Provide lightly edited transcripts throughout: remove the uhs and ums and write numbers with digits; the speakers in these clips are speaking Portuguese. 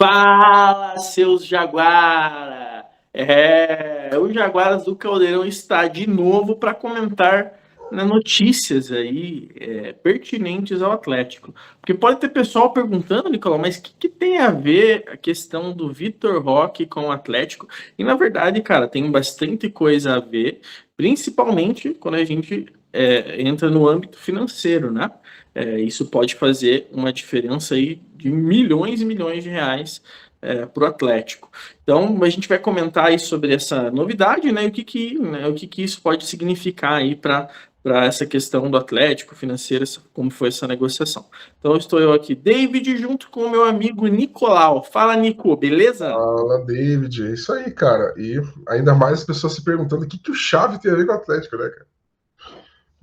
Fala, seus Jaguara! O Jaguaras do Caldeirão está de novo para comentar, né, notícias aí pertinentes ao Atlético. Porque pode ter pessoal perguntando, Nicolau, mas o que tem a ver a questão do Vitor Roque com o Atlético? E na verdade, cara, tem bastante coisa a ver, principalmente quando a gente entra no âmbito financeiro, né? Isso pode fazer uma diferença aí de milhões e milhões de reais para o Atlético. Então, a gente vai comentar aí sobre essa novidade, né, o que isso pode significar aí para essa questão do Atlético financeira, como foi essa negociação. Então, estou eu aqui, David, junto com o meu amigo Nicolau. Fala, Nico, beleza? Fala, David. É isso aí, cara. E ainda mais as pessoas se perguntando o que o Xavi tem a ver com o Atlético, né, cara?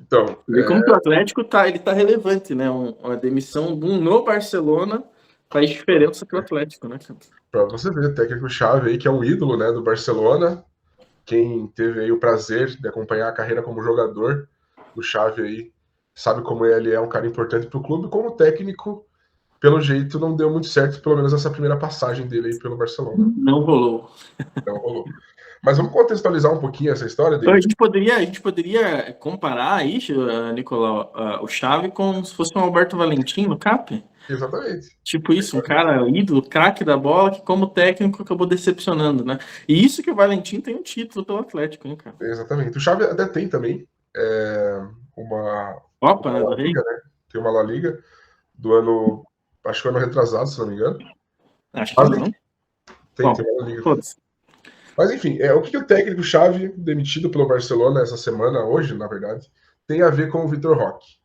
Então, Ver como que o Atlético tá relevante, né? Uma demissão no Barcelona faz diferença para o Atlético, né, cara? pra você ver, o técnico Xavi aí, que é um ídolo, né, do Barcelona, quem teve aí o prazer de acompanhar a carreira como jogador, o Xavi aí sabe como ele é um cara importante pro clube, como técnico, pelo jeito, não deu muito certo, pelo menos essa primeira passagem dele aí pelo Barcelona. Não rolou. Não rolou. Mas vamos contextualizar um pouquinho essa história, Então, David? a gente poderia comparar aí, Nicolau, o Xavi com se fosse um Alberto Valentim no CAP? Exatamente. Tipo isso, um cara ídolo, craque da bola, que como técnico acabou decepcionando, né? E isso que o Valentim tem um título pelo Atlético, hein, cara? Exatamente. O Xavi até tem também uma, Copa, uma né, do La Rei? Liga, né? Tem uma La Liga do ano, acho que o ano retrasado, se não me engano. Acho que Mas não. enfim, tem Bom, uma La Liga. foda-se. Mas enfim, o que o técnico Xavi, demitido pelo Barcelona essa semana, hoje, na verdade, tem a ver com o Vitor Roque?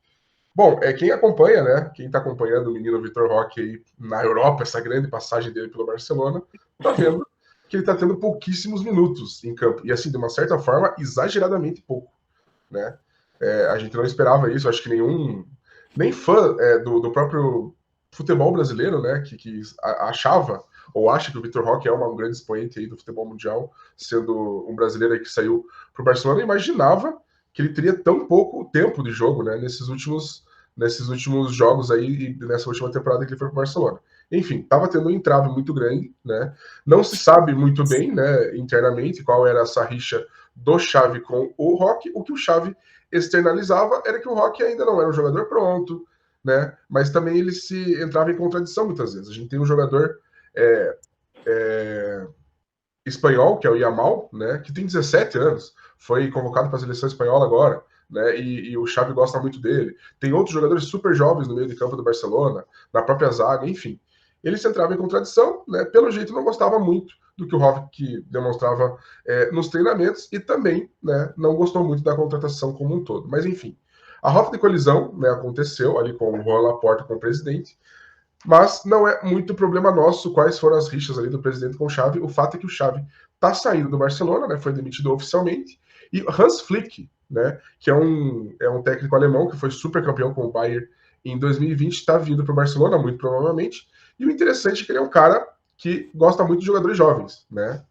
Bom, quem acompanha, né? Quem está acompanhando o menino Vitor Roque aí na Europa, essa grande passagem dele pelo Barcelona, tá vendo que ele está tendo pouquíssimos minutos em campo. E assim, de uma certa forma, exageradamente pouco, né? A gente não esperava isso, acho que nem fã do próprio futebol brasileiro, né, que achava ou acha que o Vitor Roque é um grande expoente aí do futebol mundial, sendo um brasileiro aí que saiu para o Barcelona, imaginava que ele teria tão pouco tempo de jogo, né, nesses últimos jogos aí e nessa última temporada que ele foi para o Barcelona. Enfim, estava tendo um entrave muito grande, né? Não se sabe muito bem, né, internamente qual era essa rixa do Xavi com o Roque. O que o Xavi externalizava era que o Roque ainda não era um jogador pronto, né? Mas também ele se entrava em contradição muitas vezes. A gente tem um jogador é, é, espanhol, que é o Yamal, né? Que tem 17 anos, foi convocado para a seleção espanhola agora, né? E o Xavi gosta muito dele. Tem outros jogadores super jovens no meio de campo do Barcelona, na própria zaga, enfim. Ele se entrava em contradição, né? Pelo jeito não gostava muito do que o Roque demonstrava nos treinamentos e também, né, não gostou muito da contratação como um todo. Mas enfim, a rota de colisão, né, aconteceu ali com o Juan Laporta, com o presidente, mas não é muito problema nosso quais foram as rixas ali do presidente com o Xavi. O fato é que o Xavi está saindo do Barcelona, né, foi demitido oficialmente, e Hans Flick, né, que é um técnico alemão que foi super campeão com o Bayern em 2020, está vindo para o Barcelona, muito provavelmente. E o interessante é que ele é um cara que gosta muito de jogadores jovens, né?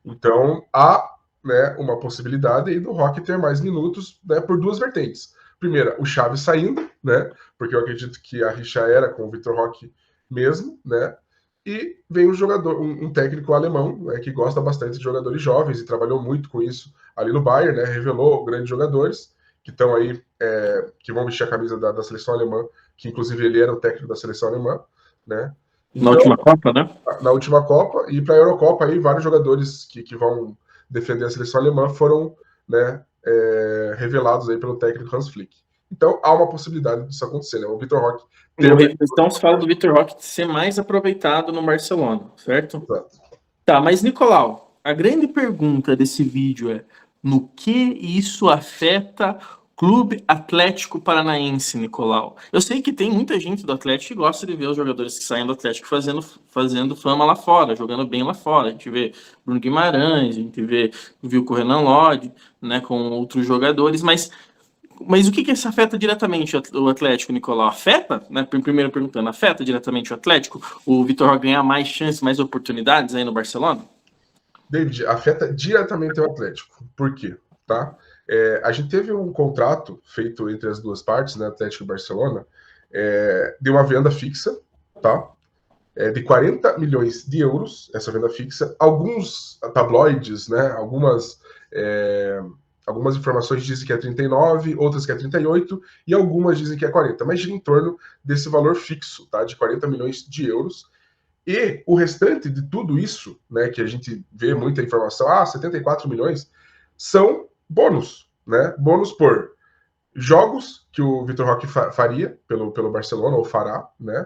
Então há, né, uma possibilidade aí do Roque ter mais minutos, né, por duas vertentes. Primeira, o Xavi saindo, né? Porque eu acredito que a rixa era com o Vitor Roque mesmo, né? E vem um jogador, um técnico alemão, né, que gosta bastante de jogadores jovens e trabalhou muito com isso ali no Bayern, né? Revelou grandes jogadores que estão aí, que vão vestir a camisa da seleção alemã, que inclusive ele era o técnico da seleção alemã, né? Na Então, última Copa, né? na última Copa e para a Eurocopa aí vários jogadores que vão defender a seleção alemã foram, né, revelados aí pelo técnico Hans Flick. Então há uma possibilidade disso acontecer, né? O Vitor Roque ter uma. Então se fala do Vitor Roque ser mais aproveitado no Barcelona, certo? Exato. Tá, mas Nicolau, a grande pergunta desse vídeo é: no que isso afeta o Clube Atlético Paranaense, Nicolau? Eu sei que tem muita gente do Atlético que gosta de ver os jogadores que saem do Atlético fazendo fama lá fora, jogando bem lá fora. A gente vê Bruno Guimarães, a gente viu com o Renan Lodge, né, com outros jogadores, mas o que isso afeta diretamente o Atlético, Nicolau? Afeta, né? Primeiro perguntando, afeta diretamente o Atlético? O Vitor Roque ganhar mais chances, mais oportunidades aí no Barcelona? David, afeta diretamente o Atlético. Por quê? Tá? A gente teve um contrato feito entre as duas partes, né, Atlético e Barcelona, de uma venda fixa, tá? de 40 milhões de euros, essa venda fixa. Alguns tabloides, né, algumas informações dizem que é 39, outras que é 38, e algumas dizem que é 40, mas gira em torno desse valor fixo, tá, de 40 milhões de euros. E o restante de tudo isso, né, que a gente vê muita informação, 74 milhões, são bônus, né? Bônus por jogos que o Vitor Roque faria pelo Barcelona, ou fará, né?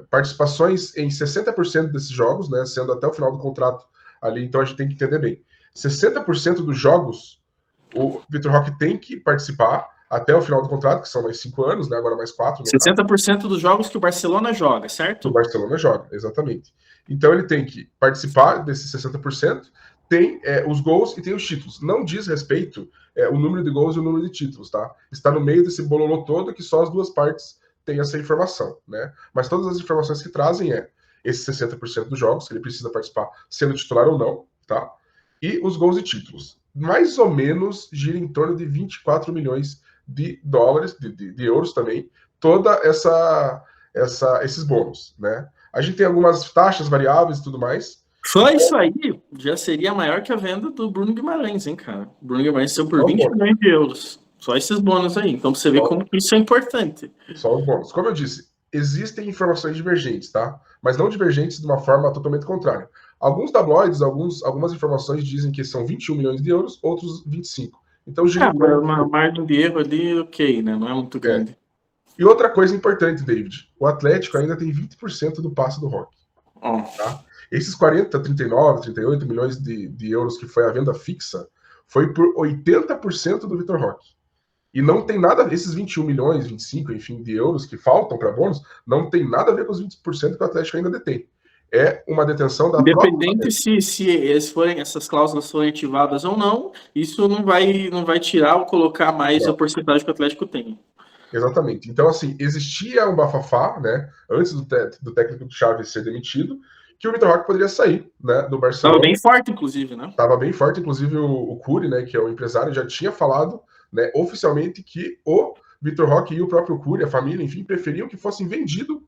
Participações em 60% desses jogos, né? Sendo até o final do contrato ali, então a gente tem que entender bem. 60% dos jogos o Vitor Roque tem que participar até o final do contrato, que são mais 5 anos, né? Agora mais 4. 60% dos jogos que o Barcelona joga, O certo? Barcelona joga, exatamente. Então ele tem que participar desses 60%, tem os gols e tem os títulos. Não diz respeito o número de gols e o número de títulos, tá? Está no meio desse bololô todo que só as duas partes têm essa informação, né? Mas todas as informações que trazem esses 60% dos jogos, que ele precisa participar sendo titular ou não, tá? E os gols e títulos. Mais ou menos gira em torno de 24 milhões de dólares, de euros também, toda esses bônus, né? A gente tem algumas taxas variáveis e tudo mais. Só isso aí já seria maior que a venda do Bruno Guimarães, hein, cara? O Bruno Guimarães saiu por Só os 20 bônus. milhões de euros. Só esses bônus aí. Então você vê Só, como que isso é importante. só os bônus. Como eu disse, existem informações divergentes, tá? Mas não divergentes de uma forma totalmente contrária. Alguns tabloides, algumas informações dizem que são 21 milhões de euros, outros 25. Então gira em torno Uma margem de erro ali, ok, né? Não é muito é. grande. E outra coisa importante, David, o Atlético ainda tem 20% do passe do Rock. Ó, Tá? Esses 40, 39, 38 milhões de euros que foi a venda fixa foi por 80% do Vitor Roque. E não tem nada, esses 21 milhões, 25, enfim, de euros que faltam para bônus, não tem nada a ver com os 20% que o Atlético ainda detém. É uma detenção da própria. independente se essas cláusulas forem ativadas ou não, isso não vai tirar ou colocar mais a Não, porcentagem que o Atlético tem. exatamente. Então, assim, existia um bafafá, né, antes do técnico do Chaves ser demitido, que o Vitor Roque poderia sair, né, do Tava Barcelona. bem forte, inclusive, né? Estava bem forte, inclusive o Cury, né, que é o empresário, já tinha falado, né, oficialmente que o Vitor Roque e o próprio Cury, a família, enfim, preferiam que fossem vendido,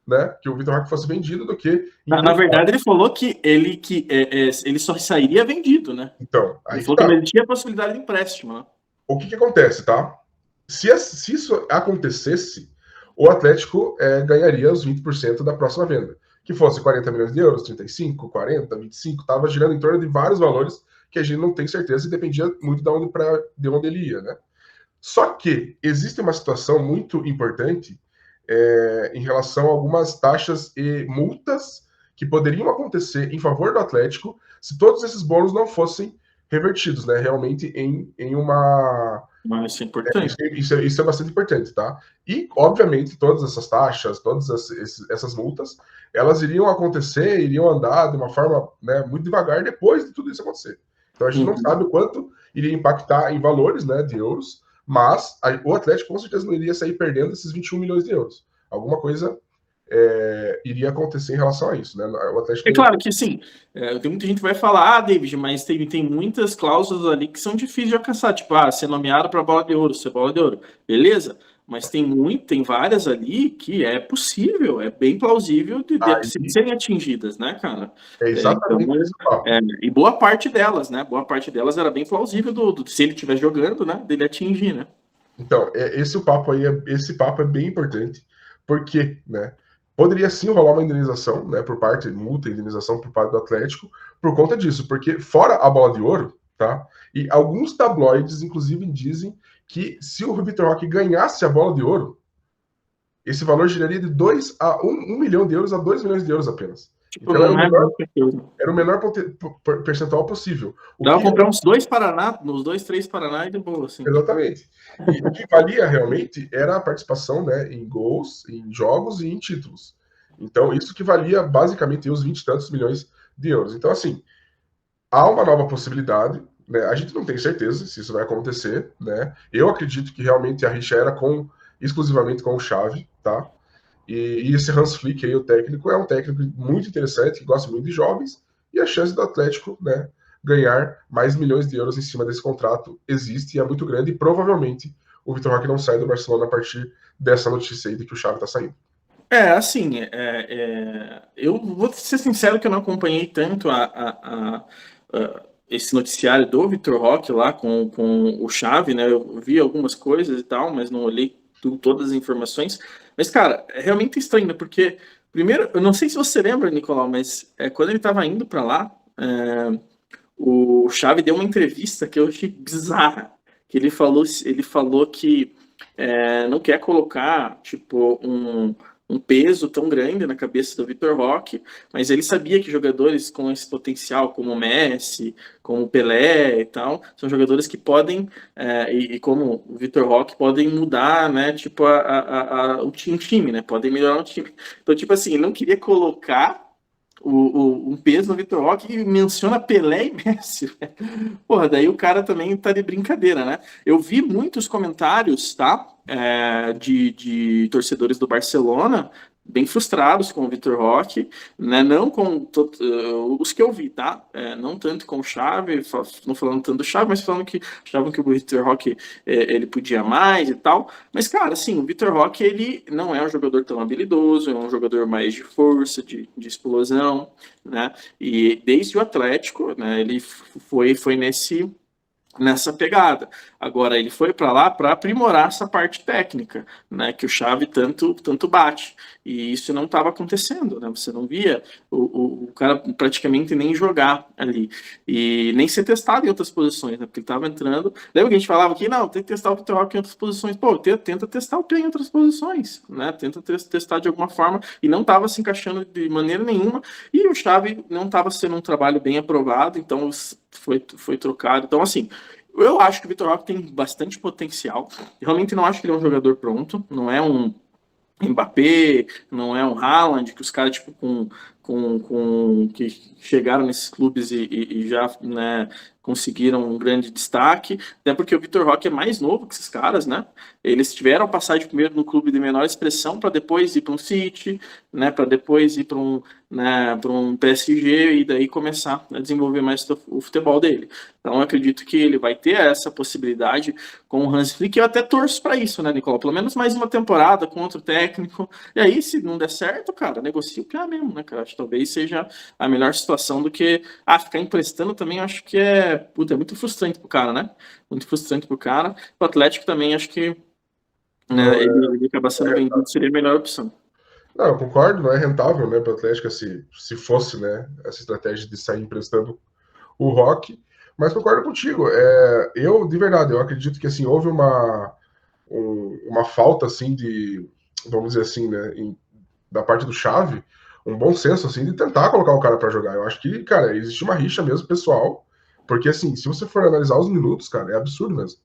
né, que o Vitor Roque fosse vendido do que Na emprestado. verdade, ele falou que ele só sairia vendido, né? Então, Ele aí que falou que tá. não existia a possibilidade de empréstimo, né? O que acontece, tá? Se isso acontecesse, o Atlético ganharia os 20% da próxima venda. Que fosse 40 milhões de euros, 35, 40, 25, estava girando em torno de vários valores que a gente não tem certeza e dependia muito de onde ele ia, né? Só que existe uma situação muito importante em relação a algumas taxas e multas que poderiam acontecer em favor do Atlético se todos esses bônus não fossem revertidos, né? Realmente em uma. Mas isso é importante. Isso é bastante importante, tá? E, obviamente, todas essas taxas, todas essas multas, elas iriam acontecer, iriam andar de uma forma, né, muito devagar depois de tudo isso acontecer. Então a gente não Uhum. sabe o quanto iria impactar em valores, né, de euros, mas o Atlético com certeza não iria sair perdendo esses 21 milhões de euros. Alguma coisa iria acontecer em relação a isso, né? O Atlético É não. claro que, assim, tem muita gente que vai falar, David, mas tem muitas cláusulas ali que são difíceis de alcançar, tipo, ser nomeado para bola de ouro, ser bola de ouro, beleza? Mas tem várias ali que é possível, é bem plausível de Aí serem atingidas, né, cara? é Então, exatamente esse o papo. e boa parte delas, né? Boa parte delas era bem plausível se ele estiver jogando, né? Dele atingir, né? Então, esse papo é bem importante, porque, né, poderia sim rolar uma indenização, né, multa e indenização por parte do Atlético, por conta disso, porque fora a bola de ouro, tá? E alguns tabloides, inclusive, dizem que se o Vitor Roque ganhasse a bola de ouro, esse valor giraria de 2 a 1 milhão de euros a 2 milhões de euros apenas. Tipo, Então não é muita coisa. era o menor percentual possível. O Dá pra que comprar uns dois Paraná, uns dois, três Paraná e de boa, assim. Exatamente. E o que valia realmente era a participação, né, em gols, em jogos e em títulos. Então, isso que valia basicamente os 20 e tantos milhões de euros. Então, assim, há uma nova possibilidade, né? A gente não tem certeza se isso vai acontecer, né? Eu acredito que realmente a rixa era exclusivamente com o Xavi, tá? E esse Hans Flick aí, o técnico, é um técnico muito interessante, que gosta muito de jovens, e a chance do Atlético, né, ganhar mais milhões de euros em cima desse contrato existe e é muito grande, e provavelmente o Vitor Roque não sai do Barcelona a partir dessa notícia aí de que o Xavi está saindo. Assim, eu vou ser sincero que eu não acompanhei tanto esse noticiário do Vitor Roque lá com o Xavi, né? Eu vi algumas coisas e tal, mas não olhei todas as informações. Mas, cara, é realmente estranho, né? Porque, primeiro, eu não sei se você lembra, Nicolau, mas quando ele estava indo para lá, o Xavi deu uma entrevista que eu achei bizarra, que ele falou que não quer colocar tipo um peso tão grande na cabeça do Vitor Roque, mas ele sabia que jogadores com esse potencial, como o Messi, como o Pelé e tal, são jogadores que podem, e como o Vitor Roque, podem mudar, né, tipo, o time, né, podem melhorar o time. Então, tipo assim, ele não queria colocar um peso no Vitor Roque e menciona Pelé e Messi. Porra, daí o cara também tá de brincadeira, né? Eu vi muitos comentários, tá? De torcedores do Barcelona bem frustrados com o Vitor Roque, né? Não com os que eu vi, tá? Não tanto com o Xavi, não falando tanto do Xavi, mas falando que achavam que o Vitor Roque ele podia mais e tal. Mas, cara, assim, o Vitor Roque ele não é um jogador tão habilidoso, é um jogador mais de força, de explosão, né? E desde o Atlético, né? Ele foi nessa pegada. Agora ele foi para lá para aprimorar essa parte técnica, né, que o Xavi tanto bate. E isso não estava acontecendo, né? Você não via o cara praticamente nem jogar ali e nem ser testado em outras posições, né? Porque ele estava entrando. Lembra que a gente falava que não, tem que testar o Vitor Roque em outras posições. Pô, tenta testar o P em outras posições, né? Tenta testar de alguma forma e não estava se encaixando de maneira nenhuma. E o Xavi não estava sendo um trabalho bem aprovado, então foi trocado. Então, assim, eu acho que o Vitor Roque tem bastante potencial. Eu realmente não acho que ele é um jogador pronto. Não é um Mbappé, não é um Haaland, que os caras, tipo, que chegaram nesses clubes e já, né, conseguiram um grande destaque, até porque o Vitor Roque é mais novo que esses caras, né? Eles tiveram passagem primeiro no clube de menor expressão para depois ir para um City, né, para depois ir para um PSG e daí começar a desenvolver mais o futebol dele. Então, eu acredito que ele vai ter essa possibilidade com o Hans Flick. Eu até torço para isso, né, Nicolau? Pelo menos mais uma temporada com outro técnico. E aí, se não der certo, cara, negocia o pior mesmo, né, cara? Acho que talvez seja a melhor situação do que ficar emprestando também. Acho que é muito frustrante pro cara, né? Muito frustrante pro cara. O Atlético também, acho que Não né, ele acabar é sendo vendido rentável. seria a melhor opção. Não, eu concordo, não é rentável, né, para o Atlético se fosse, né, essa estratégia de sair emprestando o Roque, mas concordo contigo. Eu, de verdade, eu acredito que assim houve uma falta assim de, vamos dizer assim, né, da parte do Xavi, um bom senso assim de tentar colocar o cara para jogar. Eu acho que, cara, existe uma rixa mesmo pessoal, porque assim, se você for analisar os minutos, cara, é absurdo mesmo.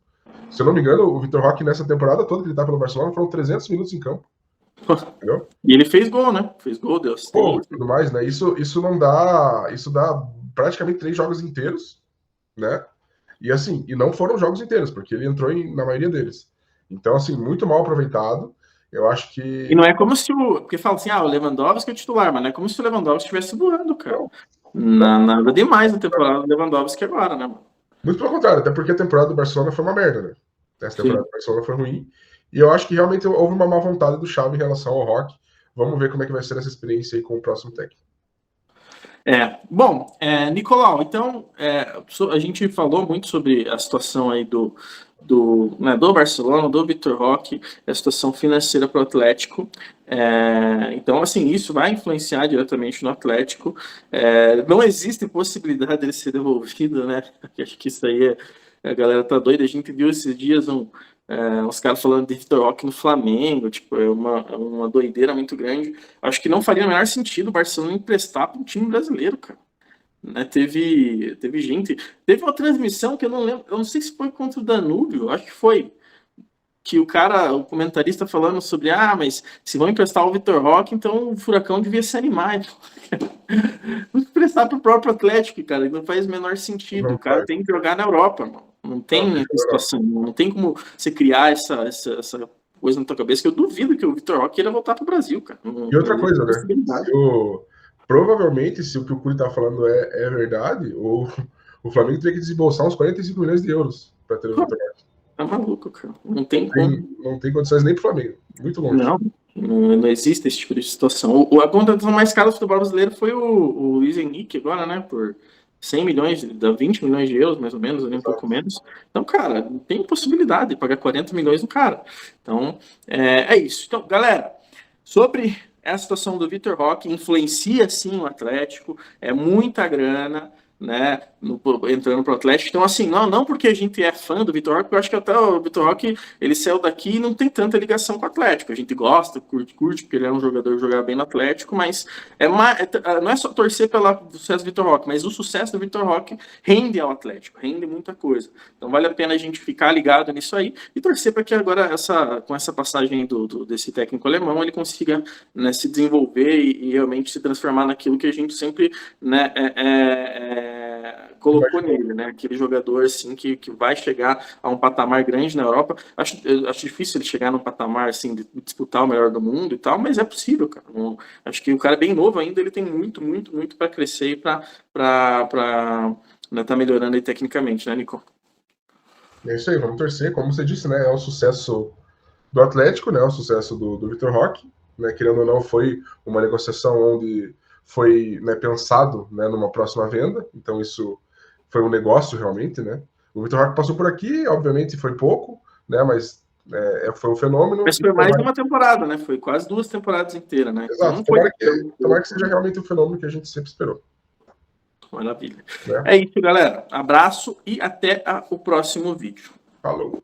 Se eu não me engano, o Vitor Roque nessa temporada toda que ele tá pelo Barcelona foram 300 minutos em campo, entendeu? E ele fez gol, né? Fez gol, deu Pô, assistência. tudo mais, né? Isso não dá, isso dá praticamente 3 jogos inteiros, né? E assim, e não foram jogos inteiros, porque ele entrou na maioria deles. Então, assim, muito mal aproveitado. Eu acho E que não é como se o. Porque fala assim, o Lewandowski é o titular, mas não é como se o Lewandowski estivesse voando, cara. não, Nada demais na temporada do Lewandowski agora, né, mano? muito pelo contrário, até porque a temporada do Barcelona foi uma merda, né? Essa temporada Sim. do Barcelona foi ruim. E eu acho que realmente houve uma má vontade do Xavi em relação ao Rock. Vamos ver como é que vai ser essa experiência aí com o próximo técnico. Bom, Nicolau, então a gente falou muito sobre a situação aí do Barcelona, do Vitor Roque, a situação financeira para o Atlético. Então, assim, isso vai influenciar diretamente no Atlético. Não existe possibilidade dele ser devolvido, né? Acho que isso aí a galera tá doida. A gente viu esses dias uns caras falando de Vitor Roque no Flamengo, tipo, é uma doideira muito grande. Acho que não faria o menor sentido o Barcelona emprestar para um time brasileiro, cara. Né, teve gente. Teve uma transmissão que eu não lembro, eu não sei se foi contra o Danúbio, acho que foi. Que o comentarista falando sobre, mas se vão emprestar o Vitor Roque, então o Furacão devia se animar. Vamos emprestar para o próprio Atlético, cara, não faz o menor sentido. Não O cara faz. tem que jogar na Europa, mano. Não Não, tem tem essa que melhorar. situação, não tem como você criar essa coisa na tua cabeça, que eu duvido que o Vitor Roque ia voltar para o Brasil, cara. Não, E não outra existe coisa, né? possibilidade. Provavelmente, se o que o Curi tá falando é verdade, o Flamengo teria que desembolsar uns 45 milhões de euros para ter o Pô, Vitor Roque. tá maluco, cara. Não tem como. Não tem condições nem pro Flamengo. Muito longe. Não. Não existe esse tipo de situação. A contratação mais cara do futebol brasileiro foi o Luiz Henrique agora, né? Por 100 milhões, dá 20 milhões de euros, mais ou menos, ali um pouco menos. Então, cara, não tem possibilidade de pagar 40 milhões no cara. Então, é isso. Então, galera, sobre essa situação do Vitor Roque, influencia sim o Atlético, é muita grana, né, entrando pro Atlético. Então, assim, não porque a gente é fã do Vitor Roque, porque eu acho que até o Vitor Roque, ele saiu daqui e não tem tanta ligação com o Atlético. A gente gosta, curte, porque ele é um jogador que joga bem no Atlético, mas não é só torcer pelo sucesso do Vitor Roque, mas o sucesso do Vitor Roque rende ao Atlético, rende muita coisa. Então, vale a pena a gente ficar ligado nisso aí e torcer para que agora, com essa passagem desse técnico alemão, ele consiga, né, se desenvolver e realmente se transformar naquilo que a gente sempre, né, colocou nele, né? Aquele jogador assim que vai chegar a um patamar grande na Europa. Acho difícil ele chegar num patamar assim de disputar o melhor do mundo e tal, mas é possível, cara. Acho que o cara é bem novo ainda, ele tem muito para crescer e para tá melhorando aí tecnicamente, né, Nico? É isso aí, vamos torcer. Como você disse, né? É o sucesso do Atlético, né? O sucesso do Vitor Roque, né? Querendo ou não, foi uma negociação onde foi, né, pensado, né, numa próxima venda. Então isso foi um negócio realmente, né? O Vitor Roque passou por aqui, obviamente foi pouco, né? Mas foi um fenômeno. Mas foi mais de uma temporada, né? Foi quase 2 temporadas inteiras, né? Então Exato. não foi Tomara que seja realmente o fenômeno que a gente sempre esperou. Maravilha. Né? É isso, galera. Abraço e até o próximo vídeo. Falou.